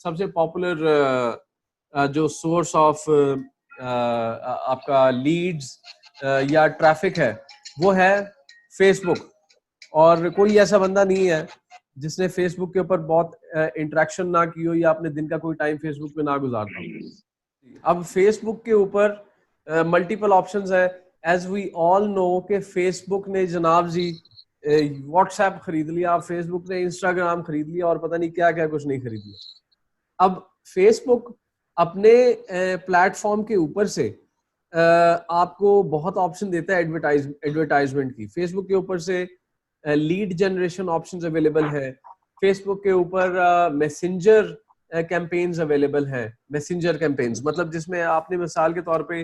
सबसे पॉपुलर जो source of आपका लीड्स या ट्रैफिक है वो है फेसबुक। और कोई ऐसा बंदा नहीं है जिसने फेसबुक के ऊपर बहुत इंटरेक्शन ना की हो या अपने दिन का कोई टाइम फेसबुक पे ना गुजारता हो। अब फेसबुक के ऊपर मल्टीपल ऑप्शंस है। एज वी ऑल नो कि फेसबुक ने जनाब जी व्हाट्सएप खरीद लिया, फेसबुक ने इंस्टाग्राम खरीद लिया और पता नहीं क्या क्या कुछ नहीं खरीद लिया। अब फेसबुक अपने प्लेटफॉर्म के ऊपर से आपको बहुत ऑप्शन देता है एडवर्टाइजमेंट की। फेसबुक के ऊपर से लीड जनरेशन ऑप्शंस अवेलेबल है। फेसबुक के ऊपर मैसेंजर कैंपेन्स अवेलेबल है। मैसेंजर कैंपेन्स मतलब जिसमें आपने मिसाल के तौर पे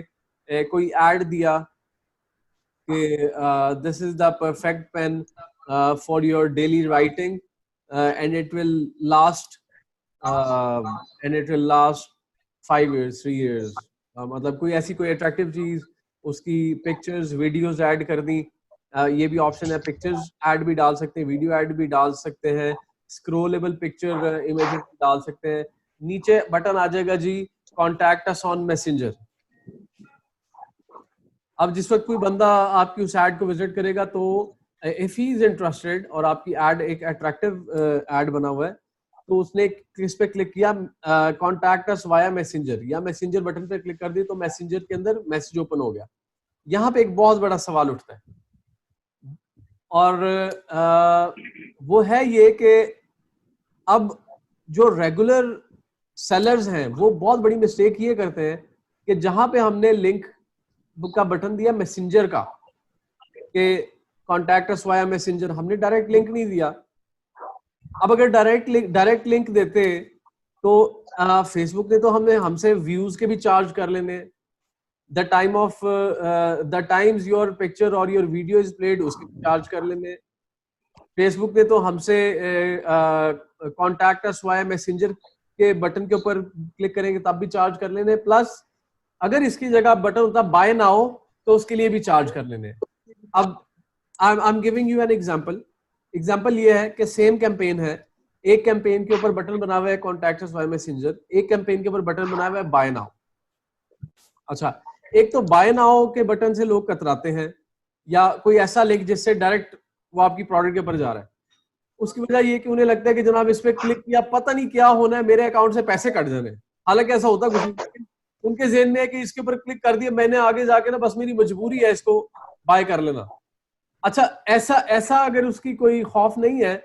कोई एड दिया कि this is the perfect pen for your daily writing and it will last 5 years 3 years। मतलब कोई ऐसी कोई अट्रैक्टिव चीज, उसकी पिक्चर्स वीडियोस ऐड कर दी। ये भी ऑप्शन है, पिक्चर्स ऐड भी डाल सकते हैं, वीडियो ऐड भी डाल सकते हैं, स्क्रोलेबल पिक्चर इमेजेस डाल सकते हैं। नीचे बटन आ जाएगा जी कॉन्टैक्ट अस ऑन मैसेंजर। अब जिस वक्त कोई बंदा आपकी उस ऐड को विजिट करेगा तो इफ ही इज इंटरेस्टेड और आपकी ऐड एक अट्रैक्टिव ऐड बना हुआ है तो उसने किस पे क्लिक किया, कॉन्टैक्ट अस वाया मैसेंजर या मैसेंजर बटन पे क्लिक कर दी तो मैसेंजर के अंदर मैसेज ओपन हो गया। यहाँ पे एक बहुत बड़ा सवाल उठता है और वो है ये कि अब जो रेगुलर सेलर्स हैं वो बहुत बड़ी मिस्टेक ये करते हैं कि जहां पे हमने लिंक का बटन दिया मैसेंजर का कि कॉन्टैक्ट अस वाया मैसेंजर, हमने डायरेक्ट लिंक नहीं दिया। अब अगर डायरेक्ट लिंक देते तो फेसबुक ने तो हमसे व्यूज के भी चार्ज कर लेने, द टाइम्स योर पिक्चर और योर वीडियो इज प्लेड उसके भी चार्ज कर लेने। फेसबुक ने तो हमसे कॉन्टैक्ट अस वाया मैसेंजर के बटन के ऊपर क्लिक करेंगे तब भी चार्ज कर लेने, प्लस अगर इसकी जगह बटन होता बाय नाउ तो उसके लिए भी चार्ज कर लेने। अब I am giving you an example ये है कि सेम कैंपेन है, एक कैंपेन के ऊपर बटन बना हुआ है कॉन्टैक्ट अस वाया मैसेंजर, एक कैंपेन के ऊपर बटन बना हुआ है बाय नाउ। अच्छा, एक तो बाय नाउ के बटन से लोग कतराते हैं या कोई ऐसा लिंक जिससे डायरेक्ट वो आपकी प्रोडक्ट के ऊपर जा रहा है, उसकी वजह ये कि उन्हें लगता है कि जनाब इस पे क्लिक किया पता नहीं क्या होना है, मेरे अकाउंट से पैसे कट जाने। हालांकि ऐसा होता कुछ नहीं, उनके ज़हन में है कि इसके ऊपर क्लिक कर दिया मैंने, आगे जाके ना बस मेरी मजबूरी है इसको बाय कर लेना। अच्छा, ऐसा अगर उसकी कोई खौफ नहीं है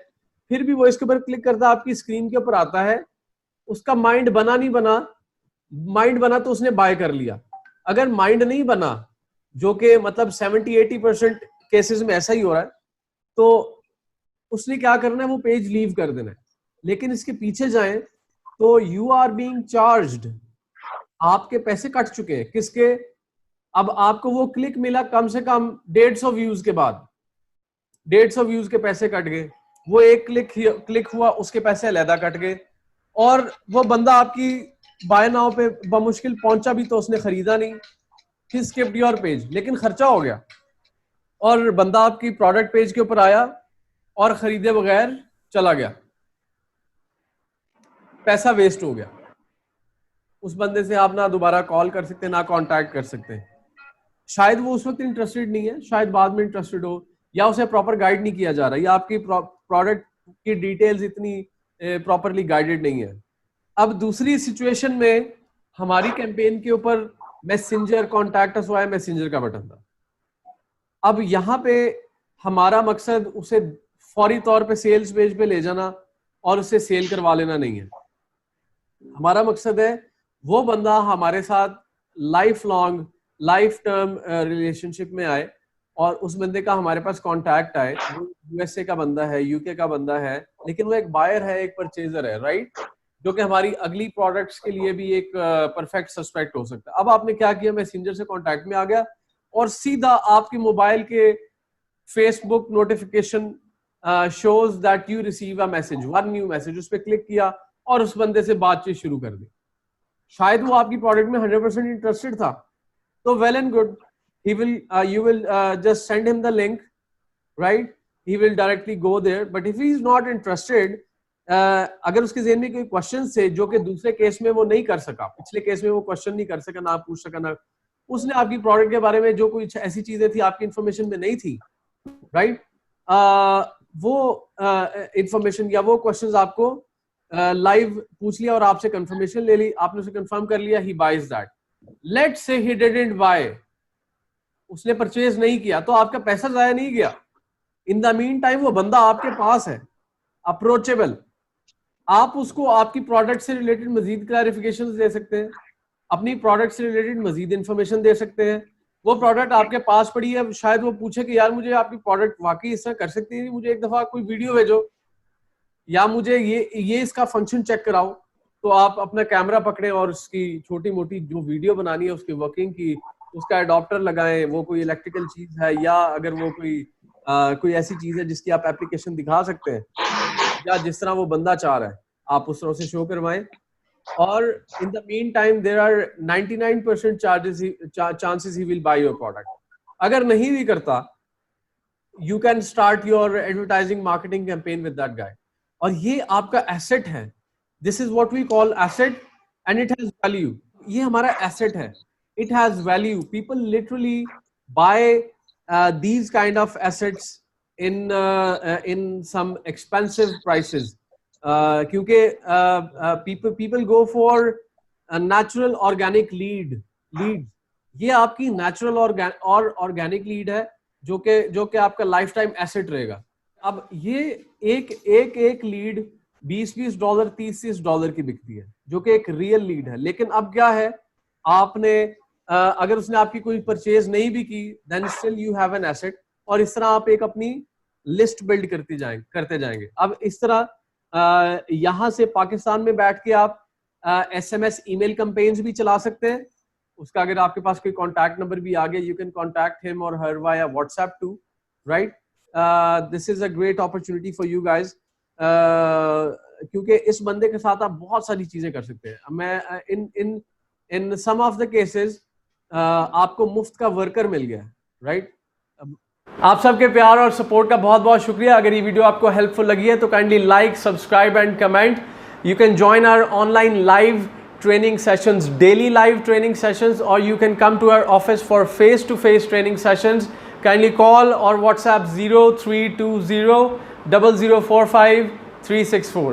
फिर भी वो इसके ऊपर क्लिक करता, आपकी स्क्रीन के ऊपर आता है, उसका माइंड बना नहीं बना, माइंड बना तो उसने बाय कर लिया। अगर माइंड नहीं बना, जो कि मतलब 70-80% केसेस में ऐसा ही हो रहा है, तो उसने क्या करना है वो पेज लीव कर देना है। लेकिन इसके पीछे जाएं तो यू आर बीइंग चार्ज्ड, आपके पैसे कट चुके हैं। किसके? अब आपको वो क्लिक मिला कम से कम 150 व्यूज के बाद, 150 व्यूज के पैसे कट गए, वो एक क्लिक हुआ उसके पैसे अलहदा कट गए, और वो बंदा आपकी बाय नाउ पे बमुश्किल पहुंचा भी तो उसने खरीदा नहीं, ही स्किप्ड योर पेज, लेकिन खर्चा हो गया। और बंदा आपकी प्रोडक्ट पेज के ऊपर आया और खरीदे बगैर चला गया, पैसा वेस्ट हो गया। उस बंदे से आप ना दोबारा कॉल कर सकते, ना कांटेक्ट कर सकते। शायद वो उस वक्त इंटरेस्टेड नहीं है, शायद बाद में इंटरेस्टेड हो, या उसे प्रॉपर गाइड नहीं किया जा रहा, या आपकी प्रोडक्ट की डिटेल्स इतनी प्रॉपरली गाइडेड नहीं है। अब दूसरी सिचुएशन में हमारी कैंपेन के ऊपर messenger contact us via messenger का बटन था। अब यहाँ पे हमारा मकसद उसे फौरी तौर पे सेल्स पेज पे ले जाना और उसे सेल करवा लेना नहीं है। हमारा मकसद है वो बंदा हमारे साथ life long life term relationship में आए और उस बंदे का हमारे पास कांटेक्ट आए। वो यूएसए का बंदा है, यूके का बंदा है, लेकिन वो एक बायर है, एक परचेजर है, राइट, जो कि हमारी अगली प्रोडक्ट्स के लिए भी एक परफेक्ट सस्पेक्ट हो सकता है। अब आपने क्या किया, मैसेंजर से कांटेक्ट में आ गया और सीधा आपके मोबाइल के Facebook notification shows that you receive a message, one new message, उस पर क्लिक किया और उस बंदे से बातचीत शुरू कर दी। शायद वो आपकी प्रोडक्ट में 100% इंटरेस्टेड था, तो well and good, he will you will just send him the link, right? He will directly go there. But if he is not interested, अगर उसके ज़हन में कोई क्वेश्चन थे जो कि दूसरे केस में वो नहीं कर सका, पिछले केस में वो क्वेश्चन नहीं कर सका, ना पूछ सका, ना उसने आपकी प्रोडक्ट के बारे में जो कोई ऐसी चीजें थी आपकी इंफॉर्मेशन में नहीं थी, राइट, वो इंफॉर्मेशन या वो क्वेश्चंस आपको लाइव पूछ लिया और आपसे कंफर्मेशन ले ली, आपने उसे कंफर्म कर लिया, he buys that. Let's say he didn't buy, उसने परचेज नहीं किया, तो आपका पैसा जाया नहीं गया। इन द मीन टाइम वो बंदा आपके पास है, अप्रोचेबल, आप उसको आपकी प्रोडक्ट से रिलेटेड मजीद क्लैरिफिकेशन दे सकते हैं, अपनी प्रोडक्ट से रिलेटेड मजीद इंफॉर्मेशन दे सकते हैं। वो प्रोडक्ट आपके पास पड़ी है, शायद वो पूछे कि यार मुझे आपकी प्रोडक्ट वाकई इस तरह कर सकती है, मुझे एक दफा कोई वीडियो भेजो, या मुझे ये इसका फंक्शन चेक कराओ। तो आप अपना कैमरा पकड़े और उसकी छोटी मोटी जो वीडियो बनानी है उसकी वर्किंग की, उसका अडॉप्टर लगाएं, वो कोई इलेक्ट्रिकल चीज है या अगर वो कोई ऐसी चीज है जिसकी आप एप्लीकेशन दिखा सकते हैं, या जिस तरह वो बंदा चाह रहा है आप उस तरह से शो करवाएं। और in the mean time there are 99% chances he will buy your product. अगर नहीं भी करता, you can start your advertising marketing campaign with that guy, और ये आपका एसेट है। This is what we call asset and it has value. ये हमारा एसेट है, it has value. People literally buy these kind of assets in some expensive prices, क्योंकि people go for a natural organic lead। ये आपकी natural और organic lead है जो कि आपका लाइफ टाइम एसेट रहेगा। अब ये एक लीड $20 $30 की बिकती है, जो कि एक रियल लीड है। लेकिन अब क्या है, आपने अगर उसने आपकी कोई परचेज नहीं भी की, then still you have an asset, और इस तरह आप एक अपनी लिस्ट बिल्ड करते जाएंगे। अब इस तरह यहां से पाकिस्तान में बैठ के आप SMS ईमेल कैंपेन्स भी चला सकते हैं। उसका अगर आपके पास कोई कॉन्टैक्ट नंबर भी आ गया, यू कैन कॉन्टैक्ट हिम और her via WhatsApp too, right. This is a great opportunity for you guys, क्योंकि इस बंदे के साथ आप बहुत सारी चीजें कर सकते हैं। मैं इन सम ऑफ द केसेस आपको मुफ्त का वर्कर मिल गया, राइट। आप सबके प्यार और सपोर्ट का बहुत बहुत शुक्रिया। अगर ये वीडियो आपको हेल्पफुल लगी है तो kindly like, subscribe and comment. You can join our online live training sessions, daily live training sessions, or you can come to our office for face-to-face training sessions. Kindly call or WhatsApp 0320 0045 364.